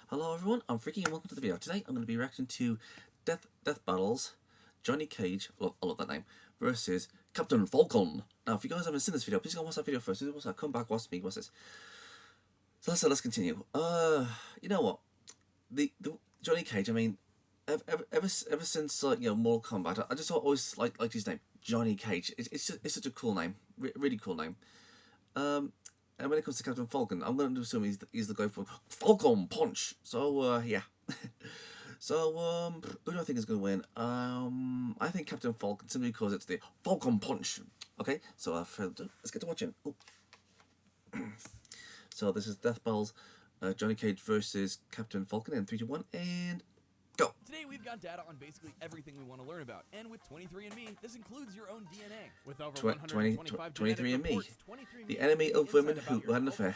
Hello everyone, I'm Freaky and welcome to the video. Today I'm going to be reacting to Death Battles, Johnny Cage, I love that name, versus Captain Falcon. Now if you guys haven't seen this video, please go watch that video first. What's that? Come back, watch me, what's this? So let's continue. You know what? The Johnny Cage, I mean, ever since like, you know, Mortal Kombat, I just always liked his name, Johnny Cage. It's such a cool name, really cool name. And when it comes to Captain Falcon, I'm going to assume he's the guy from Falcon Punch. So, yeah. So, who do I think is going to win? I think Captain Falcon, simply because it's the Falcon Punch. Okay, so let's get to watching. So this is Death Battles, Johnny Cage versus Captain Falcon in 3, 2, 1, and go. Today we've got data on basically everything we want to learn about, and with 23andMe, this includes your own DNA. With over 125 23andMe, reports, the enemy of women who had an affair.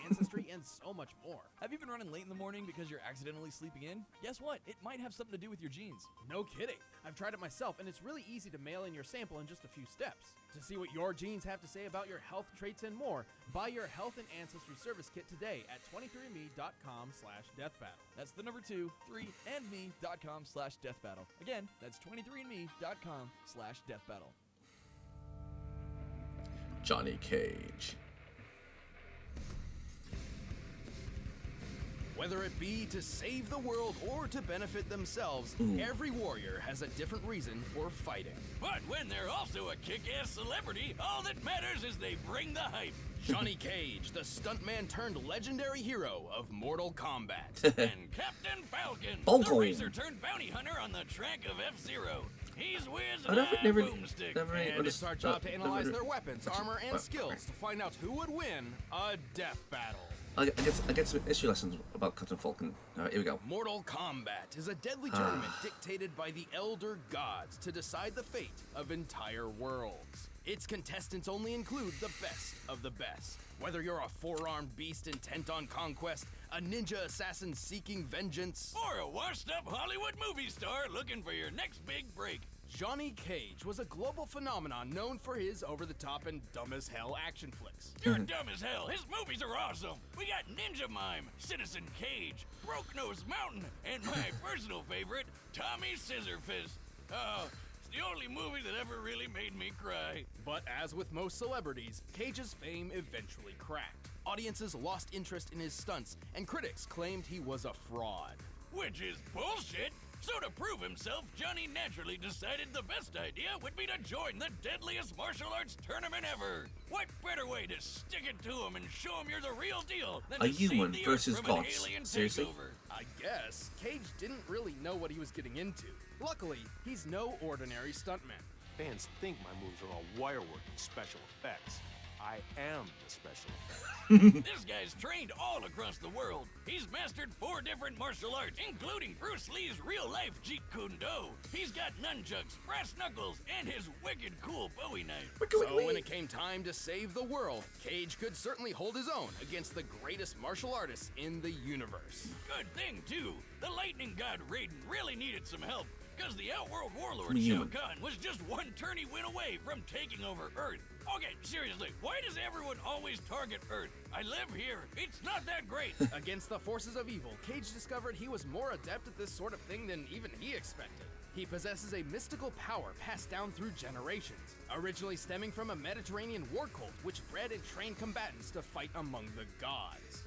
Ancestry, and so much more. Have you been running late in the morning because you're accidentally sleeping in? Guess what? It might have something to do with your genes. No kidding. I've tried it myself, and it's really easy to mail in your sample in just a few steps. To see what your genes have to say about your health traits and more, buy your health and ancestry service kit today at 23andme.com/deathbattle. That's the number 2, 3, and me.com/deathbattle. Again, that's 23andme.com/deathbattle. Johnny Cage. Whether it be to save the world or to benefit themselves, every warrior has a different reason for fighting. But when they're also a kick-ass celebrity, all that matters is they bring the hype. Johnny Cage, the stuntman turned legendary hero of Mortal Kombat. And Captain Falcon, the racer turned bounty hunter on the track of F-Zero. He's whiz and boomstick. And it's our job to analyze their weapons, armor, and skills to find out who would win a death battle. I get some history lessons about Captain Falcon. Alright, here we go. Mortal Kombat is a deadly tournament dictated by the Elder Gods to decide the fate of entire worlds. Its contestants only include the best of the best. Whether you're a four-armed beast intent on conquest, a ninja assassin seeking vengeance, or a washed-up Hollywood movie star looking for your next big break, Johnny Cage was a global phenomenon known for his over-the-top and dumb-as-hell action flicks. You're dumb as hell. His movies are awesome. We got Ninja Mime, Citizen Cage, Broke Nose Mountain, and my personal favorite, Tommy Scissorfist. Oh, it's the only movie that ever really made me cry. But as with most celebrities, Cage's fame eventually cracked. Audiences lost interest in his stunts, and critics claimed he was a fraud. Which is bullshit. So to prove himself, Johnny naturally decided the best idea would be to join the deadliest martial arts tournament ever. What better way to stick it to him and show him you're the real deal than a to save human the versus Earth from an gods? alien Seriously? takeover? I guess Cage didn't really know what he was getting into. Luckily, he's no ordinary stuntman. Fans think my moves are all wirework and special effects. I am the special effects. This guy's trained all across the world. He's mastered 4 different martial arts, including Bruce Lee's real-life Jeet Kune Do. He's got nunchucks, brass knuckles, and his wicked cool Bowie knife. So when it came time to save the world, Cage could certainly hold his own against the greatest martial artists in the universe. Good thing, too. The lightning god Raiden really needed some help, because the Outworld warlord Shao Kahn was just one tourney win away from taking over Earth. Okay, seriously, why does everyone always target Earth? I live here. It's not that great. Against the forces of evil, Cage discovered he was more adept at this sort of thing than even he expected. He possesses a mystical power passed down through generations, originally stemming from a Mediterranean war cult which bred and trained combatants to fight among the gods.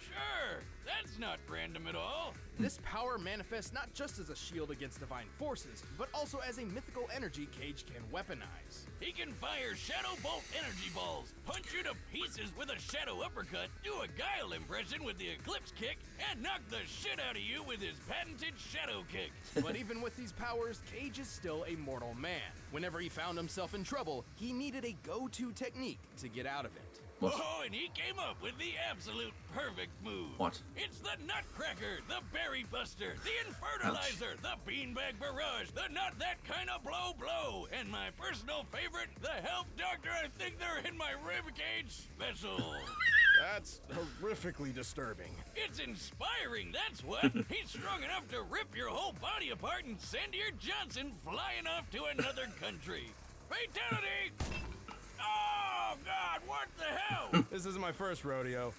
Sure. That's not random at all. This power manifests not just as a shield against divine forces, but also as a mythical energy Cage can weaponize. He can fire Shadow Bolt energy balls, punch you to pieces with a Shadow Uppercut, do a Guile impression with the Eclipse Kick, and knock the shit out of you with his patented Shadow Kick. But even with these powers, Cage is still a mortal man. Whenever he found himself in trouble, he needed a go-to technique to get out of it. What? Oh, and he came up with the absolute perfect move. What? It's the Nutcracker, the Berry Buster, the Infertilizer, the Beanbag Barrage, the Not That Kind of Blow, and my personal favorite, the Help Doctor, I think they're in my ribcage special. That's horrifically disturbing. It's inspiring, that's what. He's strong enough to rip your whole body apart and send your Johnson flying off to another country. Fatality! Oh, God, what the hell? This isn't my first rodeo.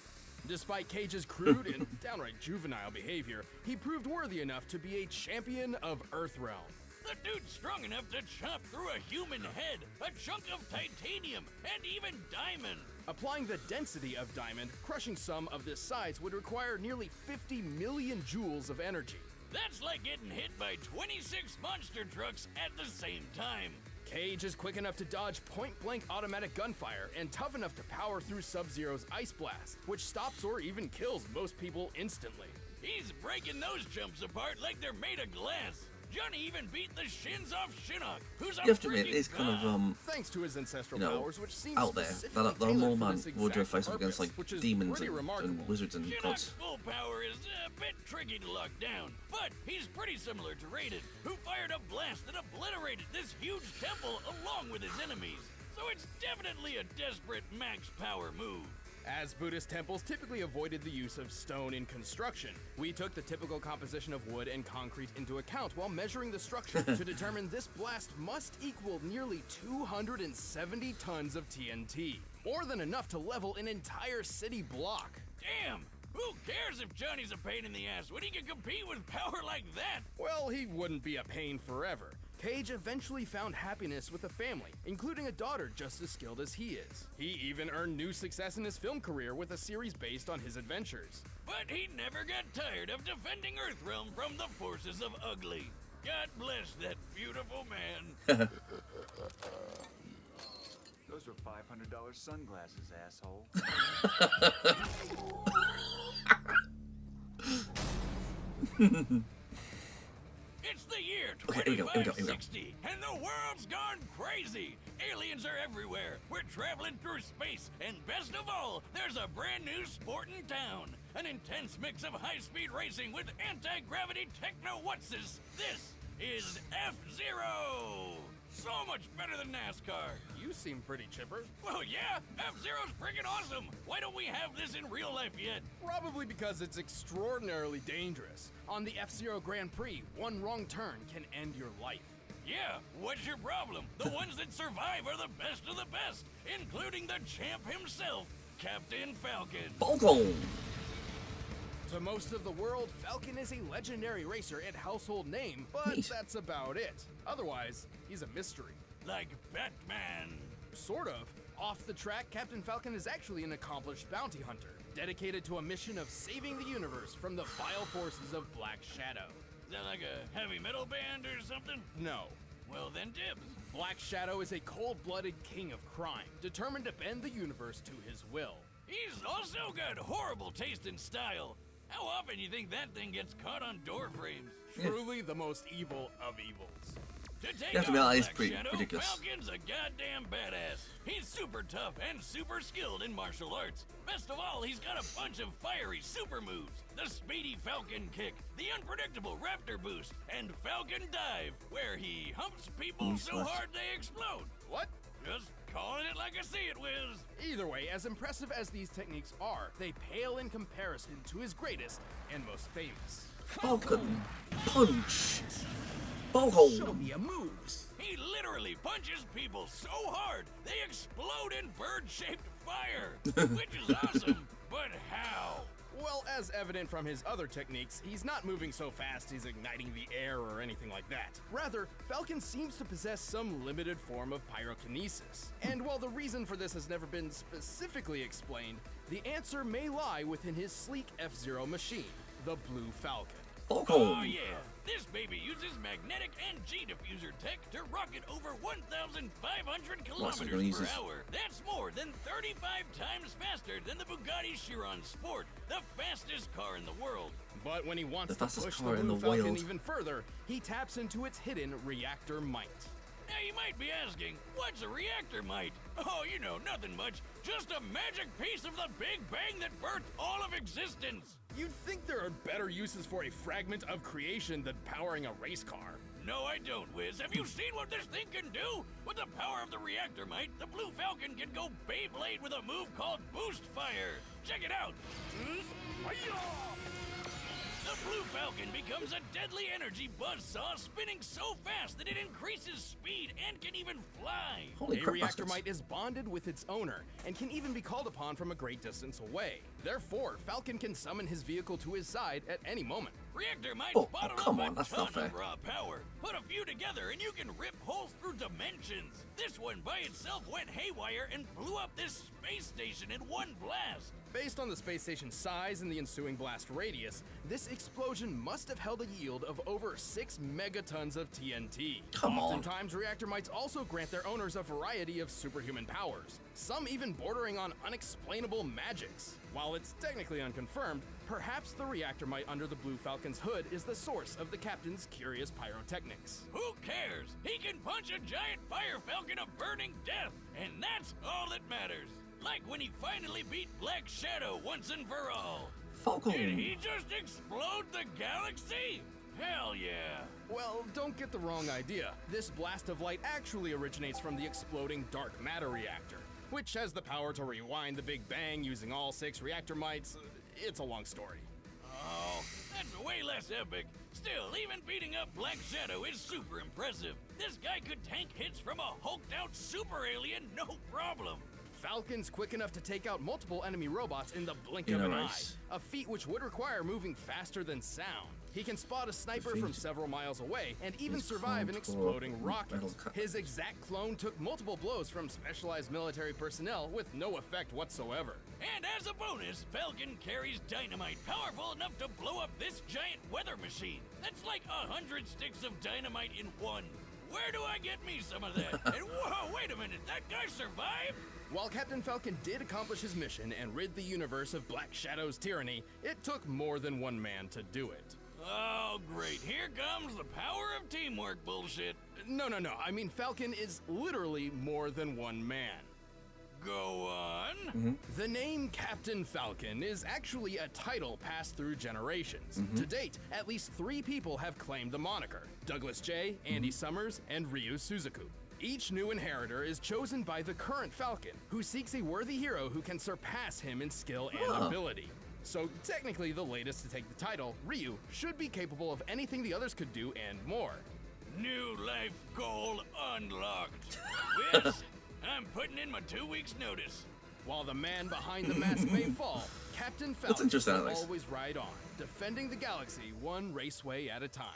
Despite Cage's crude and downright juvenile behavior, he proved worthy enough to be a champion of Earthrealm. The dude's strong enough to chop through a human head, a chunk of titanium, and even diamond. Applying the density of diamond, crushing some of this size would require nearly 50 million joules of energy. That's like getting hit by 26 monster trucks at the same time. Cage is quick enough to dodge point-blank automatic gunfire and tough enough to power through Sub-Zero's Ice Blast, which stops or even kills most people instantly. He's breaking those chumps apart like they're made of glass. Johnny even beat the shins off Shinnok, who's a You have to admit, freaking it's kind of Thanks to his ancestral you know, powers, which seems out there. specifically That tailored mole for man this would exact face off against purpose, like which is demons pretty and remarkable. wizards and Shinnok's gods. full power is a bit tricky to lock down, but he's pretty similar to Raiden, who fired a blast that obliterated this huge temple along with his enemies. So it's definitely a desperate max power move. As Buddhist temples typically avoided the use of stone in construction, we took the typical composition of wood and concrete into account while measuring the structure to determine this blast must equal nearly 270 tons of TNT. More than enough to level an entire city block. Damn! Who cares if Johnny's a pain in the ass when he can compete with power like that? Well, he wouldn't be a pain forever. Cage eventually found happiness with a family, including a daughter just as skilled as he is. He even earned new success in his film career with a series based on his adventures. But he never got tired of defending Earthrealm from the forces of ugly. God bless that beautiful man. Those are $500 sunglasses, asshole. It's the year Okay, here we go, here we go, here we go. 2560, and the world's gone crazy. Aliens are everywhere. We're traveling through space, and best of all, there's a brand new sport in town. An intense mix of high-speed racing with anti-gravity techno-whatsis. This is F-Zero. So much better than NASCAR. You seem pretty chipper. Well, yeah, F-Zero's freaking awesome. Why don't we have this in real life yet? Probably because it's extraordinarily dangerous. On the F-Zero Grand Prix, one wrong turn can end your life. Yeah, what's your problem? The ones that survive are the best of the best, including the champ himself, Captain Falcon. Falcon! To most of the world, Falcon is a legendary racer and household name, but Neat. that's about it. Otherwise, he's a mystery. Like Batman. Sort of. Off the track, Captain Falcon is actually an accomplished bounty hunter, dedicated to a mission of saving the universe from the vile forces of Black Shadow. Is that like a heavy metal band or something? No. Well then dibs. Black Shadow is a cold-blooded king of crime, determined to bend the universe to his will. He's also got horrible taste and style. How often you think that thing gets caught on door frames? Truly the most evil of evils. To take You have to be on honest, Black pretty Shadow, ridiculous. Falcon's a goddamn badass. He's super tough and super skilled in martial arts. Best of all, he's got a bunch of fiery super moves. The speedy Falcon kick, the unpredictable Raptor boost, and Falcon dive, where he humps people so Useless. hard they explode. What? Just calling it like I see it, Wiz. Either way, as impressive as these techniques are, they pale in comparison to his greatest and most famous. Falcon punch! Falcon! me your moves. He literally punches people so hard they explode in bird-shaped fire, which is awesome. But how? Well, as evident from his other techniques, he's not moving so fast he's igniting the air or anything like that. Rather, Falcon seems to possess some limited form of pyrokinesis. And while the reason for this has never been specifically explained, the answer may lie within his sleek F-Zero machine, the Blue Falcon. Falcon! Oh yeah, this baby uses magnetic and G-diffuser tech to rocket over 1,500 kilometers gonna use per this. hour. That's more than 35 times faster than the Bugatti Chiron Sport, the fastest car in the world. But when he wants The to fastest push car the in Blue the Falcon world. even further, he taps into its hidden reactor might. Now you might be asking, what's a reactor might? Oh, you know, nothing much. Just a magic piece of the Big Bang that birthed all of existence. You'd think there are better uses for a fragment of creation than powering a race car. No, I don't, Wiz. Have you seen what this thing can do? With the power of the reactor might, the Blue Falcon can go Beyblade with a move called Boost Fire. Check it out! The Blue Falcon becomes a deadly energy buzzsaw spinning so fast that it increases speed and can even fly. Holy A crap, reactor baskets. mite is bonded with its owner and can even be called upon from a great distance away. Therefore, Falcon can summon his vehicle to his side at any moment. Reactor mites Oh, bottle come up on, a that's ton not of fair. raw power. Put a few together and you can rip holes through dimensions. This one by itself went haywire and blew up this space station in one blast. Based on the space station's size and the ensuing blast radius, this explosion must have held a yield of over 6 megatons of TNT. Come on. Oftentimes, reactor mites also grant their owners a variety of superhuman powers, some even bordering on unexplainable magics. While it's technically unconfirmed, perhaps the reactor mite under the Blue Falcon's hood is the source of the captain's curious pyrotechnics. Who cares? He can punch a giant fire falcon of burning death, and that's all that matters. Like when he finally beat Black Shadow once and for all. Falcon. Did he just explode the galaxy? Hell yeah. Well, don't get the wrong idea. This blast of light actually originates from the exploding dark matter reactor, which has the power to rewind the Big Bang using all 6 reactor mites. It's a long story. Oh, that's way less epic. Still, even beating up Black Shadow is super impressive. This guy could tank hits from a hulked out super alien, no problem. Falcon's quick enough to take out multiple enemy robots in the blink Yeah, of an nice. eye, a feat which would require moving faster than sound. He can spot a sniper from several miles away and even His survive an clone exploding tore rocket. metal cut. His exact clone took multiple blows from specialized military personnel with no effect whatsoever. And as a bonus, Falcon carries dynamite powerful enough to blow up this giant weather machine. That's like 100 sticks of dynamite in one. Where do I get me some of that? And whoa, wait a minute, that guy survived? While Captain Falcon did accomplish his mission and rid the universe of Black Shadow's tyranny, it took more than one man to do it. Oh, great. Here comes the power of teamwork bullshit. No. I mean, Falcon is literally more than one man. Go on. The name Captain Falcon is actually a title passed through generations. To date, at least 3 people have claimed the moniker: Douglas J., Andy Summers, and Ryu Suzuku. Each new inheritor is chosen by the current Falcon, who seeks a worthy hero who can surpass him in skill and ability. So technically the latest to take the title, Ryu, should be capable of anything the others could do and more. New life goal unlocked. Whips, I'm putting in my 2 weeks notice. While the man behind the mask may fall, Captain Falcon interesting, will Alex. always ride on, defending the galaxy one raceway at a time.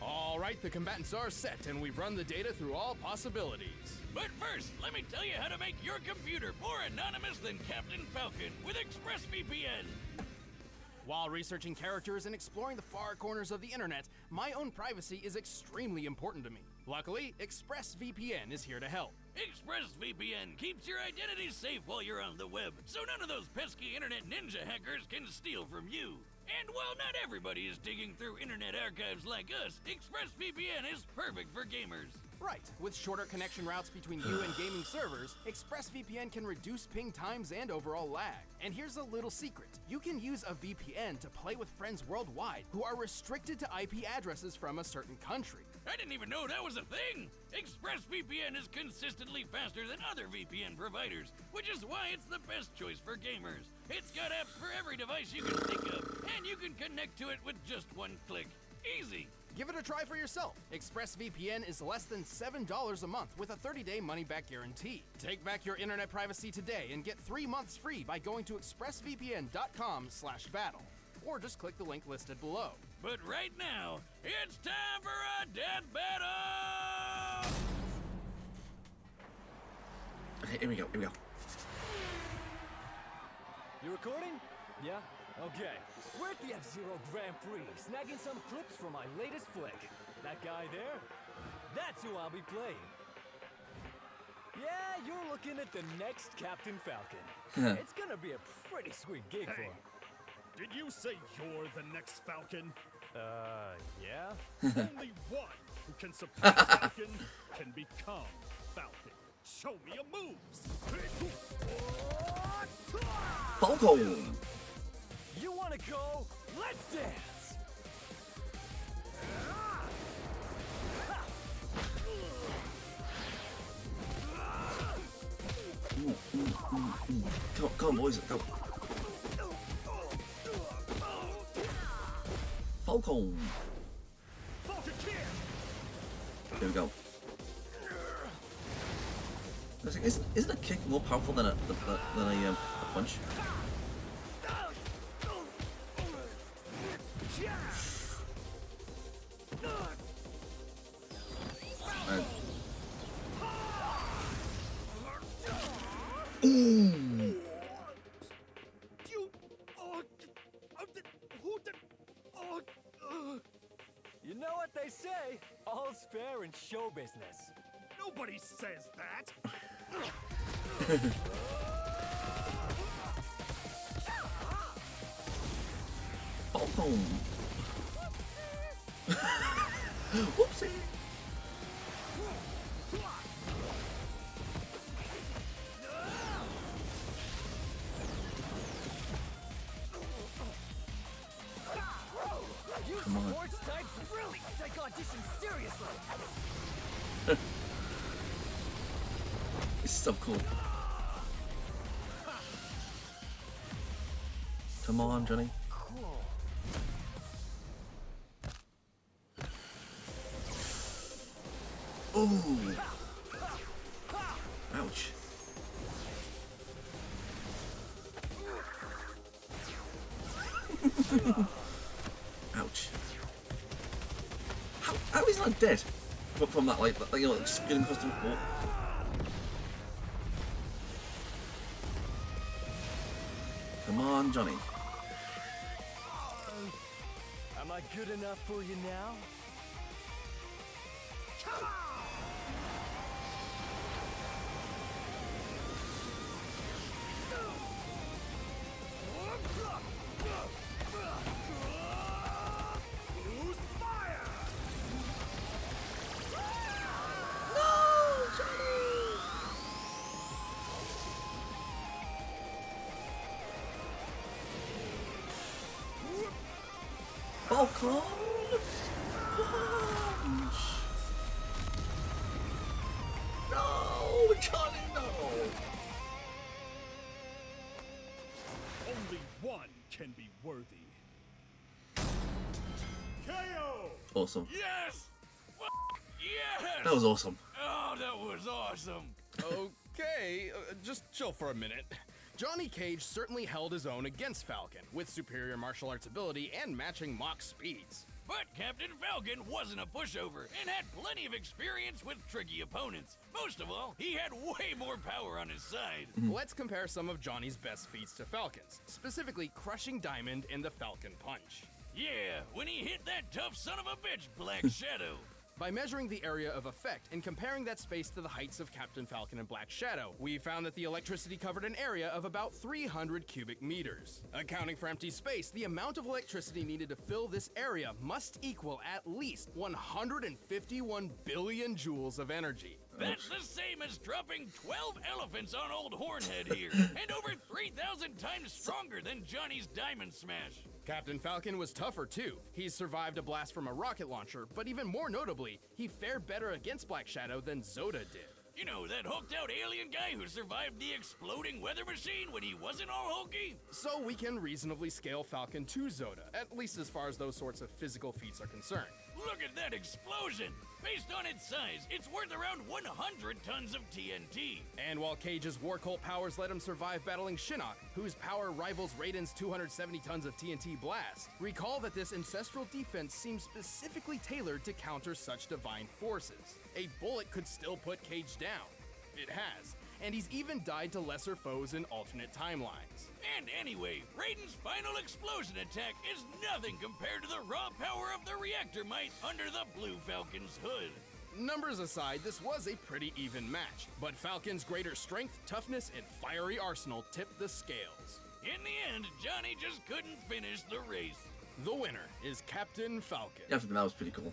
All right, the combatants are set, and we've run the data through all possibilities. But first, let me tell you how to make your computer more anonymous than Captain Falcon with ExpressVPN. While researching characters and exploring the far corners of the internet, my own privacy is extremely important to me. Luckily, ExpressVPN is here to help. ExpressVPN keeps your identity safe while you're on the web, so none of those pesky internet ninja hackers can steal from you. And while not everybody is digging through internet archives like us, ExpressVPN is perfect for gamers. Right, with shorter connection routes between you and gaming servers, ExpressVPN can reduce ping times and overall lag. And here's a little secret. You can use a VPN to play with friends worldwide who are restricted to IP addresses from a certain country. I didn't even know that was a thing! ExpressVPN is consistently faster than other VPN providers, which is why it's the best choice for gamers. It's got apps for every device you can think of, and you can connect to it with just one click. Easy! Give it a try for yourself. ExpressVPN is less than $7 a month with a 30-day money-back guarantee. Take back your internet privacy today and get 3 months free by going to expressvpn.com/battle. Or just click the link listed below. But right now, it's time for a death battle! Okay, here we go. You recording? Yeah? Okay. We're at the F-Zero Grand Prix, snagging some clips from my latest flick. That guy there? That's who I'll be playing. Yeah, you're looking at the next Captain Falcon. It's gonna be a pretty sweet gig for him. Did you say you're the next Falcon? Yeah? Only one who can surpass Falcon can become Falcon. Show me your moves! Falcon! You wanna go? Let's dance! Come on, boys. Go. Falcon. Falcon kick! Here we go. Isn't a kick more powerful than a punch? You know what they say? All's fair in show business. Nobody says that! Falcon. Whoopsie. You Come on. sports types really take auditions seriously. This is so cool. Come on, Johnny. Cool. Ooh. Ouch. Ouch. How is he not dead? From that, like you know, getting across the wall. Come on, Johnny. Am I good enough for you now? Use fire! Falcon! No, Johnny, no! Only one can be worthy. KO! Awesome. Yes! Yes! That was awesome. Oh, that was awesome. Okay, just chill for a minute. Johnny Cage certainly held his own against Falcon, with superior martial arts ability and matching Mach speeds. But Captain Falcon wasn't a pushover and had plenty of experience with tricky opponents. Most of all, he had way more power on his side. Let's compare some of Johnny's best feats to Falcon's, specifically crushing Diamond in the Falcon Punch. Yeah, when he hit that tough son of a bitch, Black Shadow. By measuring the area of effect and comparing that space to the heights of Captain Falcon and Black Shadow, we found that the electricity covered an area of about 300 cubic meters. Accounting for empty space, the amount of electricity needed to fill this area must equal at least 151 billion joules of energy. That's the same as dropping 12 elephants on old Hornhead here, and over 3,000 times stronger than Johnny's Diamond Smash. Captain Falcon was tougher too. He survived a blast from a rocket launcher, but even more notably, he fared better against Black Shadow than Zoda did. You know, that hulked out alien guy who survived the exploding weather machine when he wasn't all hulky? So we can reasonably scale Falcon to Zoda, at least as far as those sorts of physical feats are concerned. Look at that explosion! Based on its size, it's worth around 100 tons of TNT. And while Cage's War Cult powers let him survive battling Shinnok, whose power rivals Raiden's 270 tons of TNT blast, recall that this ancestral defense seems specifically tailored to counter such divine forces. A bullet could still put Cage down. It has, and he's even died to lesser foes in alternate timelines. And anyway, Raiden's final explosion attack is nothing compared to the raw power of the reactor might under the Blue Falcon's hood. Numbers aside, this was a pretty even match, but Falcon's greater strength, toughness, and fiery arsenal tipped the scales. In the end, Johnny just couldn't finish the race. The winner is Captain Falcon. Yeah, I think that was pretty cool.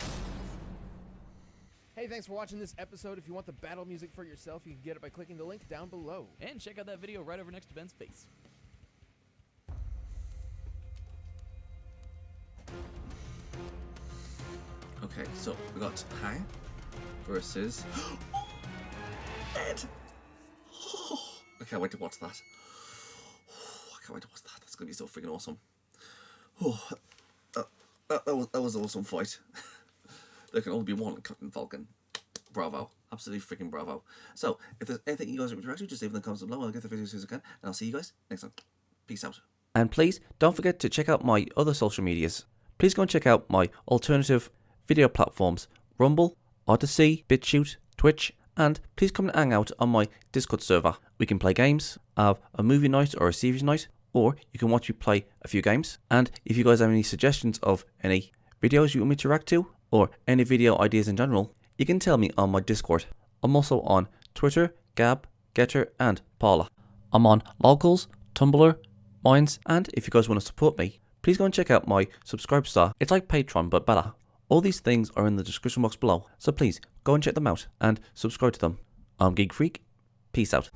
Hey, thanks for watching this episode. If you want the battle music for yourself, you can get it by clicking the link down below. And check out that video right over next to Ben's face. Okay, so we got Hang versus Ed. can't wait to watch that. I can't wait to watch that. That's going to be so freaking awesome. Oh, that was an awesome fight. There can only be one Captain Falcon. Bravo. Absolutely freaking bravo. So, if there's anything you guys want to interact with, just leave in the comments below. I'll get the videos as soon as I can. And I'll see you guys next time. Peace out. And please don't forget to check out my other social medias. Please go and check out my alternative video platforms, Rumble, Odyssey, BitChute, Twitch, and please come and hang out on my Discord server. We can play games, have a movie night or a series night, or you can watch me play a few games. And if you guys have any suggestions of any videos you want me to react to, or any video ideas in general, you can tell me on my Discord. I'm also on Twitter, Gab, Getter, and Paula. I'm on Locals, Tumblr, Minds, and if you guys want to support me, please go and check out my Subscribe Star. It's like Patreon, but better. All these things are in the description box below, so please go and check them out and subscribe to them. I'm Geek Freak. Peace out.